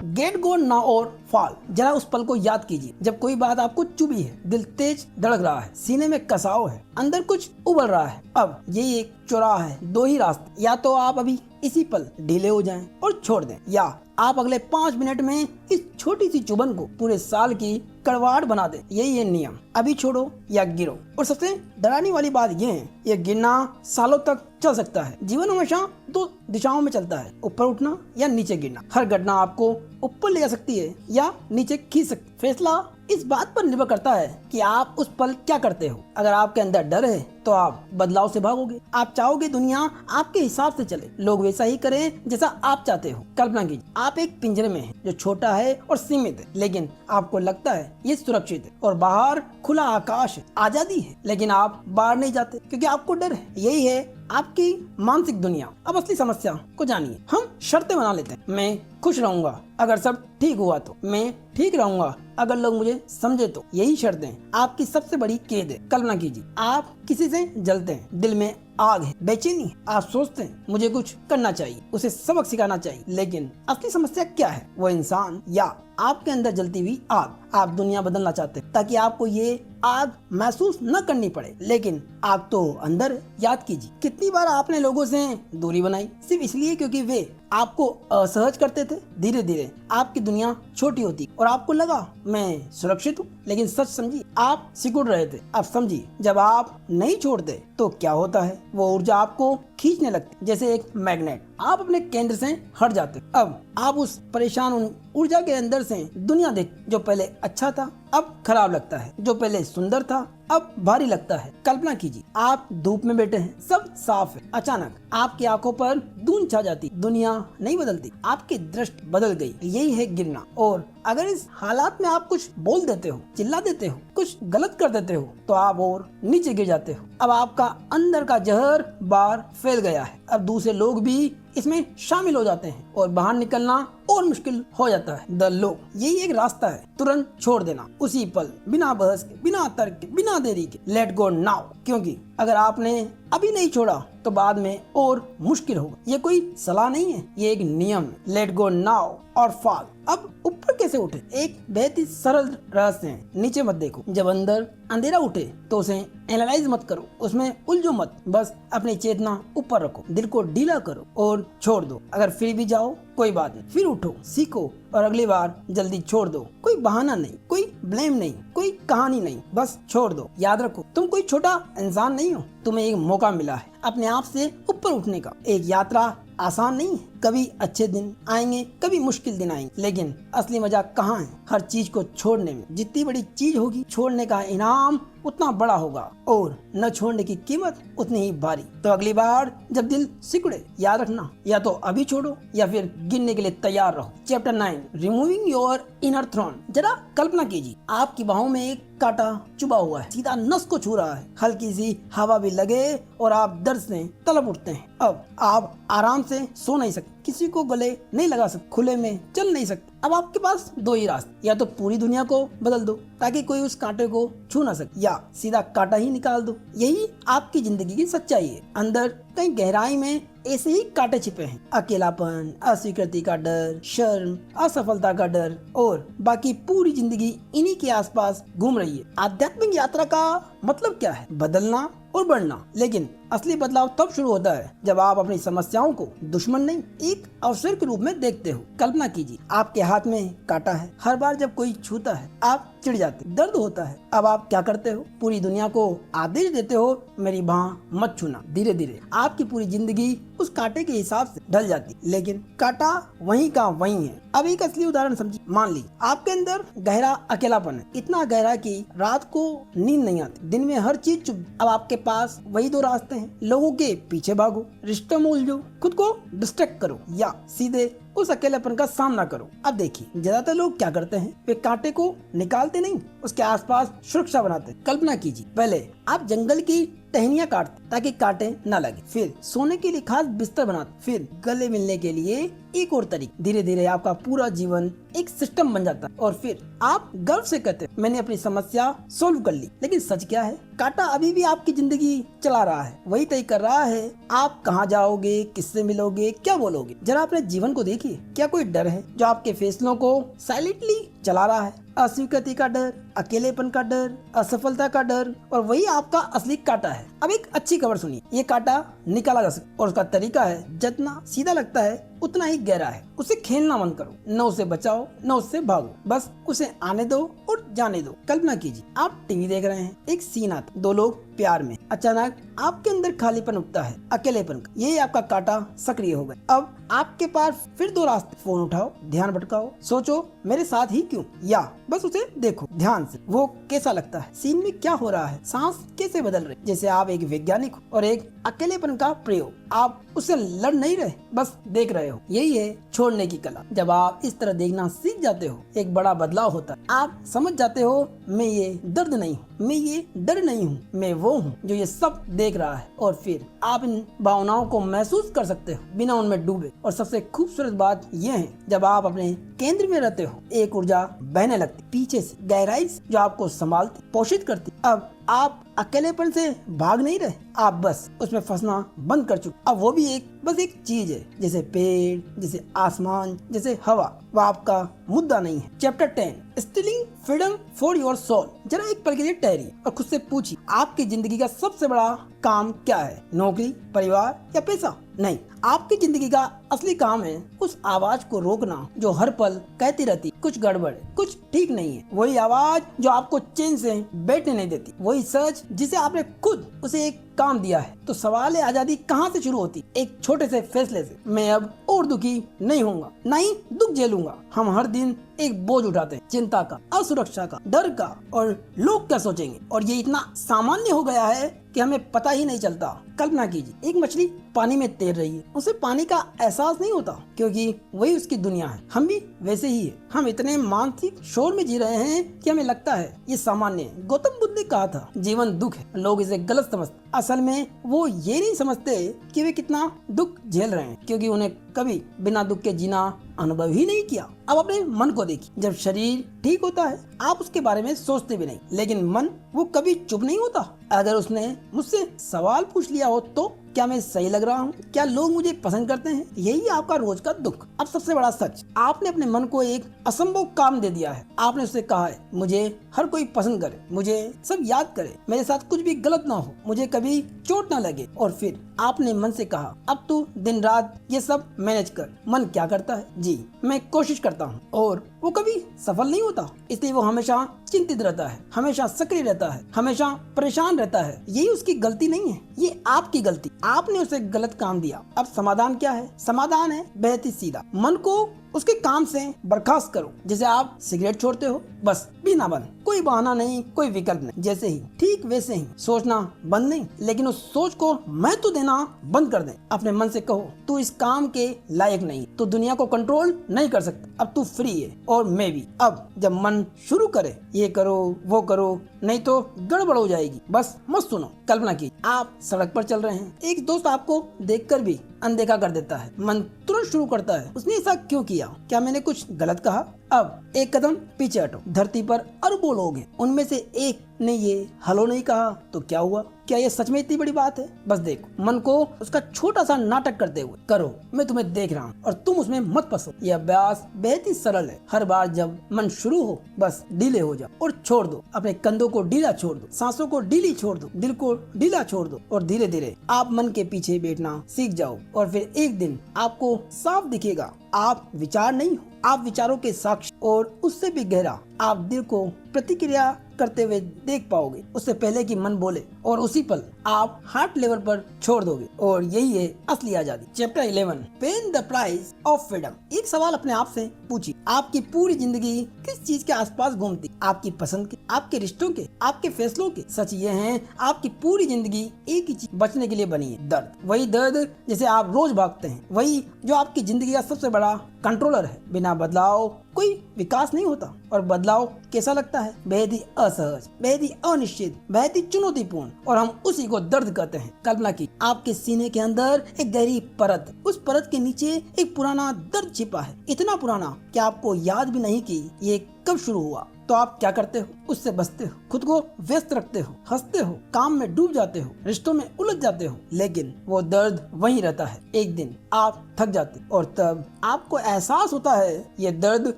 गेट गो नाउ और फॉल। जरा उस पल को याद कीजिए जब कोई बात आपको चुभी है, दिल तेज धड़क रहा है, सीने में कसाव है, अंदर कुछ उबल रहा है। अब यही एक चौराहा है, दो ही रास्ते, या तो आप अभी इसी पल ढीले हो जाएं और छोड़ दें, या आप अगले 5 मिनट में इस छोटी सी चुभन को पूरे साल की कड़वाहट बना दे। यही है नियम, अभी छोड़ो या गिरो। और सबसे डराने वाली बात यह है, ये गिरना सालों तक चल सकता है। जीवन हमेशा 2 दिशाओं में चलता है, ऊपर उठना या नीचे गिरना। हर घटना आपको ऊपर ले जा सकती है या नीचे खींच सकती है। फैसला इस बात पर निर्भर करता है कि आप उस पल क्या करते हो। अगर आपके अंदर डर है तो आप बदलाव से भागोगे। आप चाहोगे दुनिया आपके हिसाब से चले, लोग वैसा ही करें जैसा आप चाहते हो। कल्पना कीजिए आप एक पिंजरे में हैं जो छोटा है और सीमित है, लेकिन आपको लगता है ये सुरक्षित है और बाहर खुला आकाश है, आजादी है। लेकिन आप बाहर नहीं जाते क्योंकि आपको डर है। यही है आपकी मानसिक दुनिया। अब असली समस्या को जानिए। हम शर्तें बना लेते हैं, मैं खुश रहूंगा अगर सब ठीक हुआ तो, मैं ठीक रहूंगा अगर लोग मुझे समझे तो। यही शर्तें आपकी सबसे बड़ी कैद है। कल्पना कीजिए आप किसी से जलते हैं, दिल में आग है, बेचैनी है। आप सोचते हैं मुझे कुछ करना चाहिए, उसे सबक सिखाना चाहिए। लेकिन असली समस्या क्या है? वो इंसान या आपके अंदर जलती हुई आग। आप दुनिया बदलना चाहते हैं ताकि आपको ये आग महसूस न करनी पड़े, लेकिन आग तो अंदर है। याद कीजिए कितनी बार आपने लोगों से दूरी बनाई सिर्फ इसलिए क्योंकि वे आपको असहज करते थे। धीरे धीरे आपकी दुनिया छोटी होती और आपको लगा मैं सुरक्षित हूँ। लेकिन सच समझिए आप सिकुड़ रहे थे। अब समझिए जब आप नहीं छोड़ते तो क्या होता है? वो ऊर्जा आपको खींचने लगती जैसे एक मैग्नेट। आप अपने केंद्र से हट जाते। अब आप उस परेशान ऊर्जा के अंदर से दुनिया देख। जो पहले अच्छा था अब खराब लगता है, जो पहले सुंदर था अब भारी लगता है। कल्पना कीजिए आप धूप में बैठे हैं, सब साफ है। अचानक आपकी आंखों पर धुंध छा जाती। दुनिया नहीं बदलती, आपकी दृष्टि बदल गई। यही है गिरना। और अगर इस हालात में आप कुछ बोल देते हो, चिल्ला देते हो, कुछ गलत कर देते हो तो आप और नीचे गिर जाते हो। अब आपका अंदर का जहर बाहर फैल गया है। अब दूसरे लोग भी इसमें शामिल हो जाते हैं और बाहर निकलना और मुश्किल हो जाता है। द लो यही एक रास्ता है, तुरंत छोड़ देना उसी पल, बिना बहस के, बिना तर्क के, बिना देरी के। Let go now. क्योंकि अगर आपने अभी नहीं छोड़ा तो बाद में और मुश्किल होगा। ये कोई सलाह नहीं है, ये एक नियम है। लेट गो नाउ और फॉल। अब ऊपर कैसे उठे? एक बहुत ही सरल रहस्य है, नीचे मत देखो। जब अंदर अंधेरा उठे तो उसे एनालाइज मत करो, उसमें उलझो मत। बस अपनी चेतना ऊपर रखो, दिल को ढीला करो और छोड़ दो। अगर फिर भी जाओ कोई बात नहीं, फिर उठो, सीखो और अगली बार जल्दी छोड़ दो। कोई बहाना नहीं, कोई ब्लेम नहीं, कोई कहानी नहीं, बस छोड़ दो। याद रखो तुम कोई छोटा इंसान नहीं हो, तुम्हें एक मौका मिला है अपने आप से ऊपर उठने का। एक यात्रा आसान नहीं है, कभी अच्छे दिन आएंगे, कभी मुश्किल दिन आएंगे, लेकिन असली मजा कहाँ है? हर चीज को छोड़ने में। जितनी बड़ी चीज होगी छोड़ने का इनाम उतना बड़ा होगा और न छोड़ने की कीमत उतनी ही भारी। तो अगली बार जब दिल सिकुड़े याद रखना, या तो अभी छोड़ो या फिर गिरने के लिए तैयार रहो। Chapter 9 removing your inner thrown. जरा कल्पना कीजिए आपकी बाहों में एक कांटा चुभा हुआ है, सीधा नस को छू रहा है। हल्की सी हवा भी लगे और आप दर्द से तड़प उठते हैं। अब आप आराम से सो नहीं सकते, किसी को गले नहीं लगा सकते, खुले में चल नहीं सकते। अब आपके पास दो ही रास्ते, या तो पूरी दुनिया को बदल दो ताकि कोई उस कांटे को छू ना सके, या सीधा कांटा ही निकाल दो। यही आपकी जिंदगी की सच्चाई है। अंदर कहीं गहराई में ऐसे ही कांटे छिपे हैं। अकेलापन, अस्वीकृति का डर, शर्म, असफलता का डर और बाकी पूरी जिंदगी इन्हीं के आसपास घूम रही है। आध्यात्मिक यात्रा का मतलब क्या है? बदलना और बढ़ना। लेकिन असली बदलाव तब शुरू होता है जब आप अपनी समस्याओं को दुश्मन नहीं, एक अवसर के रूप में देखते हो। कल्पना कीजिए आपके हाथ में कांटा है। हर बार जब कोई छूता है आप चिढ़ जाते, दर्द होता है। अब आप क्या करते हो? पूरी दुनिया को आदेश देते हो मेरी बाह मत छूना। धीरे धीरे आपकी पूरी जिंदगी उस कांटे के हिसाब से ढल जाती, लेकिन कांटा वहीं का वहीं है। अब एक असली उदाहरण समझिए। मान लीजिए आपके अंदर गहरा अकेलापन है, इतना गहरा कि रात को नींद नहीं आती, दिन में हर चीज चुप। अब आपके पास वही दो रास्ते हैं, लोगों के पीछे भागो, रिश्तों में उलझो, खुद को डिस्ट्रैक्ट करो, या सीधे उस अकेलेपन का सामना करो। अब देखिए ज्यादातर लोग क्या करते हैं, वे कांटे को निकालते नहीं, उसके आसपास सुरक्षा बनाते। कल्पना कीजिए पहले आप जंगल की टहनियां काटते ताकि कांटे न लगे, फिर सोने के लिए खास बिस्तर बनाते, फिर गले मिलने के लिए एक और तरीका। धीरे धीरे आपका पूरा जीवन एक सिस्टम बन जाता है और फिर आप गर्व से कहते हैं मैंने अपनी समस्या सोल्व कर ली। लेकिन सच क्या है? कांटा अभी भी आपकी जिंदगी चला रहा है, वही तय कर रहा है आप कहाँ जाओगे, किससे मिलोगे, क्या बोलोगे। जरा अपने जीवन को देखिए, क्या कोई डर है जो आपके फैसलों को साइलेंटली चला रहा है? अस्वीकृति का डर, अकेलेपन का डर, असफलता का डर, और वही आपका असली कांटा है। अब एक अच्छी खबर सुनिए, ये कांटा निकाला जा सकता और उसका तरीका है जितना सीधा लगता है उतना ही गहरा है। उसे खेलना बंद करो, न उसे बचाओ न उससे भागो, बस उसे आने दो और जाने दो। कल्पना कीजिए आप टीवी देख रहे हैं, एक सीन आता, दो लोग प्यार में अचानक आपके अंदर खालीपन उठता है, अकेलेपन का। यही आपका कांटा सक्रिय हो गया। अब आपके पास फिर दो रास्ते, फोन उठाओ, ध्यान भटकाओ, सोचो मेरे साथ ही क्यों, या बस उसे देखो ध्यान से, वो कैसा लगता है, सीन में क्या हो रहा है, सांस कैसे बदल रही। जैसे आप एक वैज्ञानिक हो और एक अकेलेपन का प्रयोग, आप उससे लड़ नहीं रहे, बस देख रहे हो। यही है छोड़ने की कला। जब आप इस तरह देखना सीख जाते हो, एक बड़ा बदलाव होता है। आप समझ जाते हो, मैं ये दर्द नहीं हूँ, मैं ये डर नहीं हूँ, मैं वो हूँ जो ये सब देख रहा है। और फिर आप इन भावनाओं को महसूस कर सकते हो बिना उनमें डूबे। और सबसे खूबसूरत बात यह है, जब आप अपने केंद्र में रहते हो, एक ऊर्जा बहने लगती पीछे से, गहराई से, जो आपको संभालती, पोषित करती। अब आप अकेलेपन से भाग नहीं रहे, आप बस उसमें फंसना बंद कर चुके। अब वो भी बस एक चीज है, जैसे पेड़, जैसे आसमान, जैसे हवा, वो आपका मुद्दा नहीं है। Chapter 10, stealing freedom for your soul. जरा एक पल के लिए ठहरिए और खुद से पूछिए, आपकी जिंदगी का सबसे बड़ा काम क्या है? नौकरी, परिवार या पैसा? नहीं, आपकी जिंदगी का असली काम है उस आवाज को रोकना जो हर पल कहती रहती कुछ गड़बड़ है, कुछ ठीक नहीं है। वही आवाज जो आपको चैन से बैठने नहीं देती, वही सच जिसे आपने खुद उसे एक काम दिया है। तो सवाल है, आजादी कहाँ से शुरू होती? एक छोटे से फैसले से। मैं अब और दुखी नहीं होऊंगा, नहीं दुख झेलूंगा। हम हर दिन एक बोझ उठाते हैं, चिंता का, असुरक्षा का, डर का, और लोग क्या सोचेंगे। और ये इतना सामान्य हो गया है कि हमें पता ही नहीं चलता। कल्पना कीजिए, एक मछली पानी में तैर रही है, उसे पानी का एहसास नहीं होता क्योंकि वही उसकी दुनिया है। हम भी वैसे ही है, हम इतने मानसिक शोर में जी रहे हैं कि हमें लगता है ये सामान्य है। गौतम बुद्ध ने कहा था, जीवन दुख है। लोग इसे गलत समझते, असल में वो ये नहीं समझते कि वे कितना दुख झेल रहे हैं, क्योंकि उन्हें कभी बिना दुख के जीना अनुभव ही नहीं किया। अब अपने मन को देखिए, जब शरीर ठीक होता है आप उसके बारे में सोचते भी नहीं, लेकिन मन वो कभी चुप नहीं होता। अगर उसने मुझसे सवाल पूछ लिया हो तो क्या मैं सही लग रहा हूँ, क्या लोग मुझे पसंद करते हैं, यही आपका रोज का दुख। अब सबसे बड़ा सच, आपने अपने मन को एक असंभव काम दे दिया है। आपने उससे कहा है, मुझे हर कोई पसंद करे, मुझे सब याद करे, मेरे साथ कुछ भी गलत ना हो, मुझे कभी चोट ना लगे। और फिर आपने मन से कहा, अब तू दिन रात ये सब मैनेज कर। मन क्या करता है? जी, मैं कोशिश करता हूँ, और वो कभी सफल नहीं होता। इसलिए वो हमेशा चिंतित रहता है, हमेशा सक्रिय रहता है, हमेशा परेशान रहता है। यही उसकी गलती नहीं है, ये आपकी गलती। आपने उसे गलत काम दिया। अब समाधान क्या है? समाधान है बेहद ही सीधा, मन को उसके काम से बर्खास्त करो। जैसे आप सिगरेट छोड़ते हो, बस बिना बंद, कोई बहाना नहीं, कोई विकल्प नहीं। जैसे ही ठीक वैसे ही सोचना बंद नहीं, लेकिन उस सोच को महत्व देना बंद कर दें। अपने मन से कहो, तू इस काम के लायक नहीं, तू दुनिया को कंट्रोल नहीं कर सकता, अब तू फ्री है और मैं भी। अब जब मन शुरू करे, ये करो वो करो, नहीं तो गड़बड़ हो जाएगी, बस मत सुनो। कल्पना की आप सड़क पर चल रहे हैं, एक दोस्त आपको देखकर भी अनदेखा कर देता है। मन तुरंत शुरू करता है, उसने ऐसा क्यों किया? क्या मैंने कुछ गलत कहा? अब एक कदम पीछे हटो। धरती पर अरबों लोग हैं, उनमें से एक ने ये हेलो नहीं कहा तो क्या हुआ? क्या ये सच में इतनी बड़ी बात है? बस देखो, मन को उसका छोटा सा नाटक करते हुए करो, मैं तुम्हें देख रहा हूँ और तुम उसमें मत फंसो। ये अभ्यास बेहद ही सरल है। हर बार जब मन शुरू हो, बस ढीले हो जाओ और छोड़ दो। अपने कंधों को ढीला छोड़ दो, सांसों को ढीली छोड़ दो, दिल को ढीला छोड़ दो, और धीरे धीरे आप मन के पीछे बैठना सीख जाओ। और फिर एक दिन आपको साफ दिखेगा, आप विचार नहीं हो, आप विचारों के साक्षी, और उससे भी गहरा आप दिल को प्रतिक्रिया करते हुए देख पाओगे, उससे पहले कि मन बोले। और उसी पल आप हार्ट लेवल पर छोड़ दोगे। और यही है असली आजादी। Chapter 11, pain the price of freedom. एक सवाल अपने आप से पूछिए, आपकी पूरी जिंदगी किस चीज के आसपास घूमती? आपकी पसंद के, आपके रिश्तों के, आपके फैसलों के? सच ये है, आपकी पूरी जिंदगी एक ही चीज बचने के लिए बनी है, दर्द। वही दर्द जिसे आप रोज भागते हैं, वही जो आपकी जिंदगी का सबसे बड़ा कंट्रोलर है। बिना बदलाव कोई विकास नहीं होता, और बदलाव कैसा लगता है? बेहद ही असहज, बेहद ही अनिश्चित, बेहद ही चुनौतीपूर्ण, और हम उसी को दर्द कहते हैं। कल्पना की आपके सीने के अंदर एक गहरी परत, उस परत के नीचे एक पुराना दर्द छिपा है, इतना पुराना कि आपको याद भी नहीं कि ये कब शुरू हुआ। तो आप क्या करते हो? उससे बचते हो, खुद को व्यस्त रखते हो, हंसते हो, काम में डूब जाते हो, रिश्तों में उलझ जाते हो, लेकिन वो दर्द वहीं रहता है। एक दिन आप थक जाते और तब आपको एहसास होता है ये दर्द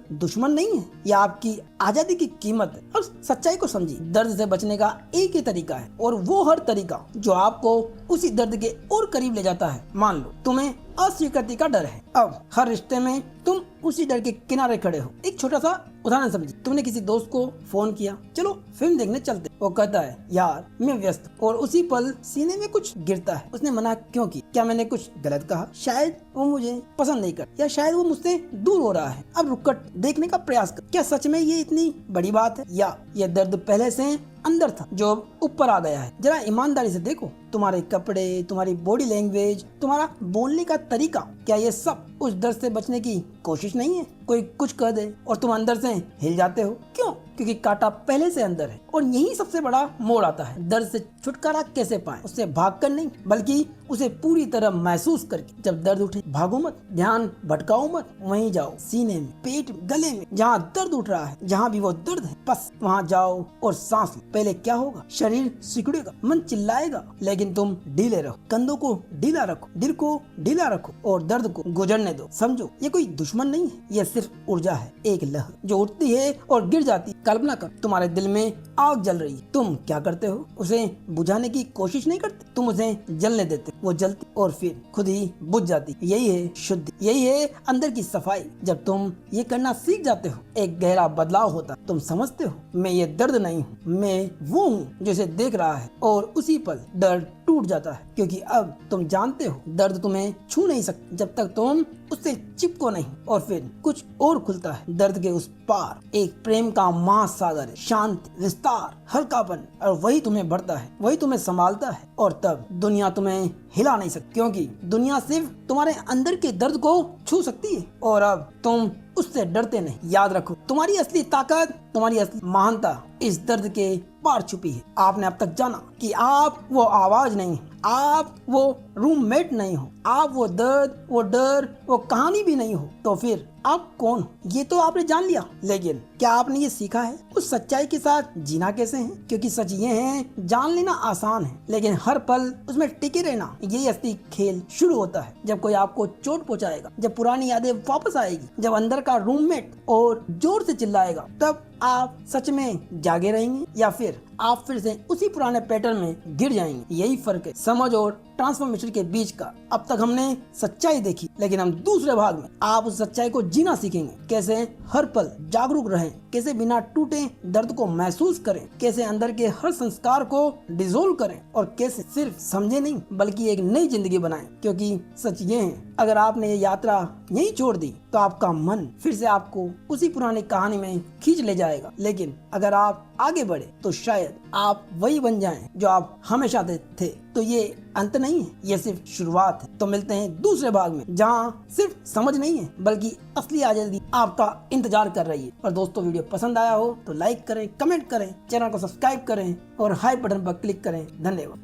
दुश्मन नहीं है, ये आपकी आजादी की कीमत है। और सच्चाई को समझिए, दर्द से बचने का एक ही तरीका है, और वो हर तरीका जो आपको उसी दर्द के और करीब ले जाता है। मान लो तुम्हें अस्वीकृति का डर है, अब हर रिश्ते में तुम उसी डर के किनारे खड़े हो। एक छोटा सा उदाहरण समझिए, तुमने किसी दोस्त को फोन किया, चलो फिल्म देखने चलते। वो कहता है यार मैं व्यस्त हूँ, और उसी पल सीने में कुछ गिरता है। उसने मना क्यों की? क्या मैंने कुछ गलत कहा? शायद वो मुझे पसंद नहीं कर, या शायद वो मुझसे दूर हो रहा है। अब रुककर देखने का प्रयास कर, क्या सच में ये इतनी बड़ी बात है, या यह दर्द पहले से अंदर था जो अब ऊपर आ गया है? जरा ईमानदारी से देखो, तुम्हारे कपड़े, तुम्हारी बॉडी लैंग्वेज, तुम्हारा बोलने का तरीका, क्या ये सब उस दर्द से बचने की कोशिश नहीं है? कोई कुछ कह दे और तुम अंदर से हिल जाते हो, क्यों? क्योंकि कांटा पहले से अंदर है। और यही सबसे बड़ा मोड़ आता है। दर्द से छुटकारा कैसे पाएं? उससे भागकर नहीं, बल्कि उसे पूरी तरह महसूस करके। जब दर्द उठे भागो मत, ध्यान भटकाओ मत, वहीं जाओ, सीने में, पेट में, गले में, जहाँ दर्द उठ रहा है, जहाँ भी वो दर्द है, बस वहाँ जाओ और सांस लो। पहले क्या होगा? शरीर सिकुड़ेगा, मन चिल्लाएगा, लेकिन तुम ढीले रहो, कंधों को ढीला रखो, दिल को ढीला रखो और दर्द को गुजरने दो। समझो, ये कोई दुश्मन नहीं है, ये सिर्फ ऊर्जा है, एक लहर जो उठती है और गिर जाती है। कल्पना कर, तुम्हारे दिल में आग जल रही है, तुम क्या करते हो? उसे बुझाने की कोशिश नहीं करते, तुम उसे जलने देते। वो जलती और फिर खुद ही बुझ जाती। यही है शुद्धि, यही है अंदर की सफाई। जब तुम ये करना सीख जाते हो, एक गहरा बदलाव होता। तुम समझते हो, मैं ये दर्द नहीं हूँ, मैं वो हूँ जो इसे देख रहा है। और उसी पल दर्द टूट जाता है, क्योंकि अब तुम जानते हो दर्द तुम्हें छू नहीं सकता जब तक तुम उससे चिपको नहीं। और फिर कुछ और खुलता है दर्द के उस पार, एक प्रेम का महासागर है, शांति, विस्तार, हल्कापन, और वही तुम्हें भरता है, वही तुम्हें संभालता है। और तब दुनिया तुम्हें हिला नहीं सकती, क्योंकि दुनिया सिर्फ तुम्हारे अंदर के दर्द को छू सकती है। और अब तुम उससे डरते नहीं। याद रखो, तुम्हारी असली ताकत, तुम्हारी असली महानता इस दर्द के पार छुपी है। आपने अब तक जाना कि आप वो आवाज नहीं, आप वो रूममेट नहीं हो, आप वो दर्द, वो डर, वो कहानी भी नहीं हो। तो फिर आप कौन हो? ये तो आपने जान लिया, लेकिन क्या आपने ये सीखा है उस सच्चाई के साथ जीना कैसे है? क्योंकि सच ये है, जान लेना आसान है, लेकिन हर पल उसमें टिके रहना, यही असली खेल शुरू होता है। जब कोई आपको चोट पहुंचाएगा, जब पुरानी यादें वापस आएगी, जब अंदर का रूममेट और जोर से चिल्लाएगा, तब आप सच में जागे रहेंगे या फिर आप फिर से उसी पुराने पैटर्न में गिर जाएंगे। यही फर्क है समझ और ट्रांसफॉर्मेशन के बीच का। अब तक हमने सच्चाई देखी, लेकिन हम दूसरे भाग में आप उस सच्चाई को जीना सीखेंगे। कैसे हर पल जागरूक रहें, कैसे बिना टूटे दर्द को महसूस करें, कैसे अंदर के हर संस्कार को डिसोल्व करें, और कैसे सिर्फ समझे नहीं बल्कि एक नई जिंदगी बनाएं। क्योंकि सच ये है, अगर आपने ये यात्रा यहीं छोड़ दी तो आपका मन फिर से आपको उसी पुरानी कहानी में खींच ले जाएगा। लेकिन अगर आप आगे बढ़े तो शायद आप वही बन जाएं जो आप हमेशा थे। तो ये अंत नहीं है, ये सिर्फ शुरुआत है। तो मिलते हैं दूसरे भाग में, जहाँ सिर्फ समझ नहीं है बल्कि असली आजादी आपका इंतजार कर रही है। और दोस्तों, वीडियो पसंद आया हो तो लाइक करें, कमेंट करें, चैनल को सब्सक्राइब करें और हाई बटन पर क्लिक करें। धन्यवाद।